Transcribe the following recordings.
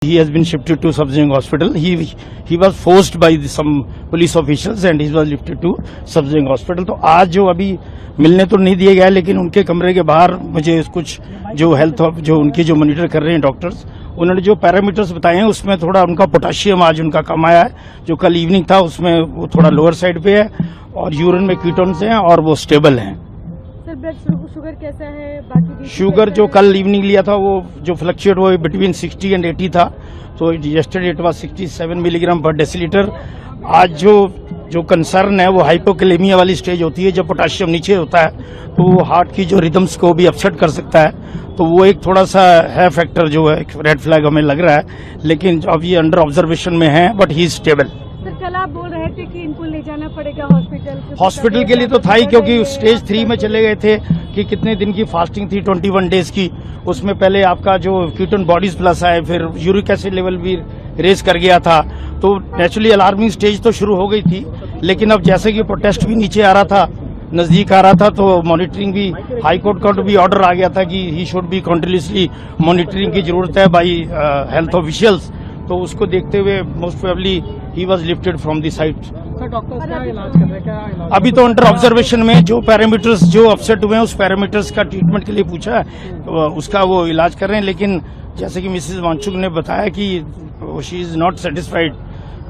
He has been shifted to Subjing Hospital. He was forced by some police officials and he was lifted to Subjing Hospital. तो आज जो अभी मिलने तो नहीं दिए गया, लेकिन उनके कमरे के बाहर मुझे कुछ जो हेल्थ जो उनकी जो मॉनिटर कर रहे हैं डॉक्टर्स, उन्होंने जो पैरामीटर्स बताए हैं उसमें थोड़ा उनका पोटाशियम आज उनका कम आया है। जो कल इवनिंग था उसमें वो थोड़ा लोअर साइड पे है और यूरिन में कीटोन्स हैं और वो स्टेबल हैं। सर ब्लड शुगर कैसा है? बाकी शुगर जो कल इवनिंग लिया था वो जो फ्लक्चुएट वो बिटवीन 60 एंड 80 था, तो यस्टरडे इट वाज 67 मिलीग्राम पर डेसीलीटर। आज जो कंसर्न है वो हाइपोकैलेमिया वाली स्टेज होती है, जब पोटाशियम नीचे होता है तो वो हार्ट की जो रिदम्स को भी अपसेट कर सकता है, तो वो एक थोड़ा सा है फैक्टर जो है रेड फ्लैग हमें लग रहा है, लेकिन अब ये अंडर ऑब्जर्वेशन में है but he is stable. Sir कल आप बोल रहे थे कि इनको ले जाना पड़ेगा हॉस्पिटल के लिए तो था ही, क्योंकि स्टेज 3 में चले गए थे कि कितने दिन की फास्टिंग थी 21 डेज की, उसमें पहले आपका जो कीटोन बॉडीज प्लस आए, फिर यूरिक एसिड लेवल भी रेज कर गया था, तो नेचुरली अलार्मिंग स्टेज तो शुरू हो गई थी। लेकिन अब जैसे कि प्रोटेस्ट भी नीचे आ रहा था, नजदीक आ रहा था, तो मॉनिटरिंग भी हाई कोर्ट का भी ऑर्डर आ गया था कि he should be continuously monitoring की जरूरत है बाई हेल्थ ऑफिशियल्स, तो उसको देखते हुए most probably he was lifted from the site. Doctors क्या इलाज कर रहे हैं? अभी तो अंडर ऑब्जर्वेशन में जो पैरामीटर्स जो अपसेट हुए हैं उस पैरामीटर्स का ट्रीटमेंट के लिए पूछा है, तो उसका वो इलाज कर रहे हैं। लेकिन जैसे कि मिसेज वांचुक ने बताया कि she is not satisfied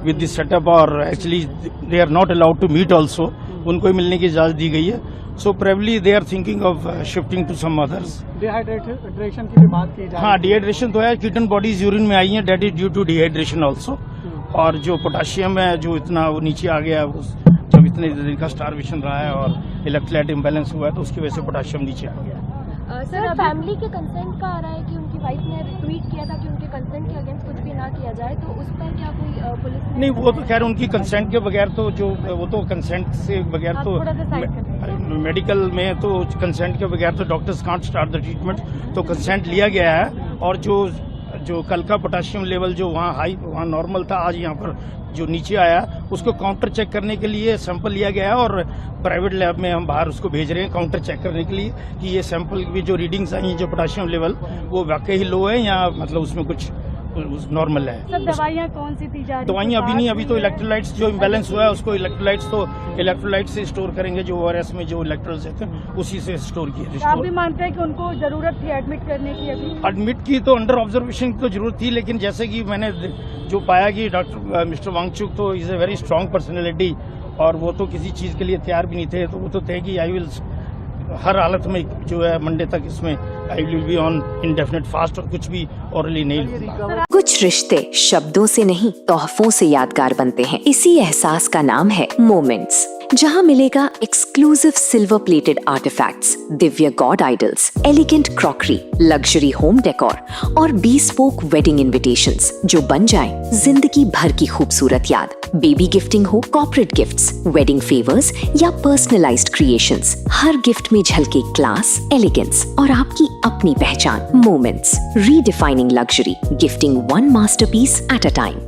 with this setup और actually they are not allowed to meet also, उनको मिलने की इजाजत दी गई है। So probably they are thinking of shifting to some others. Dehydration की भी बात की जाए? हाँ, डिहाइड्रेशन तो है, कीटन बॉडीज यूरिन में आई है, that is due to dehydration also. और जो पोटाशियम है जो इतना वो नीचे आ गया, जब इतने दिन का स्टारवेशन रहा है और इलेक्ट्रोलाइट इम्बैलेंस हुआ है, तो उसकी वजह से पोटाशियम नीचे आ गया। सर फैमिली के कंसेंट का आ रहा है कि उनकी वाइफ ने ट्वीट किया था कि उनके कंसेंट के अगेंस्ट कुछ भी ना किया जाए, तो उस पर क्या कोई पुलिस ने? नहीं, वो तो खैर उनकी कंसेंट के बगैर तो जो वो तो कंसेंट से बगैर तो मेडिकल में तो कंसेंट के बगैर तो doctors can't start the treatment, तो कंसेंट लिया गया है। और जो कल का पोटाशियम लेवल जो वहाँ नॉर्मल था, आज यहाँ पर जो नीचे आया उसको काउंटर चेक करने के लिए सैंपल लिया गया है और प्राइवेट लैब में हम बाहर उसको भेज रहे हैं काउंटर चेक करने के लिए कि ये सैंपल की जो रीडिंग्स आई हैं जो पोटाशियम लेवल वो वाकई ही लो है या मतलब उसमें कुछ नॉर्मल है। सर दवाइयाँ कौन सी दी जा रही है? दवाइयाँ अभी नहीं, अभी तो इलेक्ट्रोलाइट्स जो इम्बैलेंस हुआ है उसको इलेक्ट्रोलाइट्स से स्टोर करेंगे, जो ORS में जो इलेक्ट्रोलाइट्स रहते हैं उसी से स्टोर किए। आप भी मानते हैं कि उनको जरूरत थी एडमिट करने की? अभी एडमिट की तो अंडर ऑब्जर्वेशन की तो जरूरत थी, लेकिन जैसे कि मैंने जो पाया कि डॉक्टर मिस्टर वांगचुक तो is a very strong personality और वो तो किसी चीज के लिए तैयार भी नहीं थे, तो वो तो थे कि आई विल हर हालत में जो है मंडे तक इसमें I will be on indefinite fast और कुछ भी ऑरली नहीं लूंगा। कुछ रिश्ते शब्दों से नहीं तोहफों से यादगार बनते हैं। इसी एहसास का नाम है मोमेंट्स, जहां मिलेगा exclusive silver plated artefacts, Divya God idols, elegant crockery, luxury home decor और bespoke वेडिंग इनविटेशंस जो बन जाएं जिंदगी भर की खूबसूरत याद। बेबी गिफ्टिंग हो, कॉर्पोरेट गिफ्ट्स, वेडिंग फेवर्स या पर्सनलाइज्ड क्रिएशंस, हर गिफ्ट में झलके क्लास, एलिगेंस और आपकी अपनी पहचान। Moments, redefining luxury, gifting one masterpiece at a time.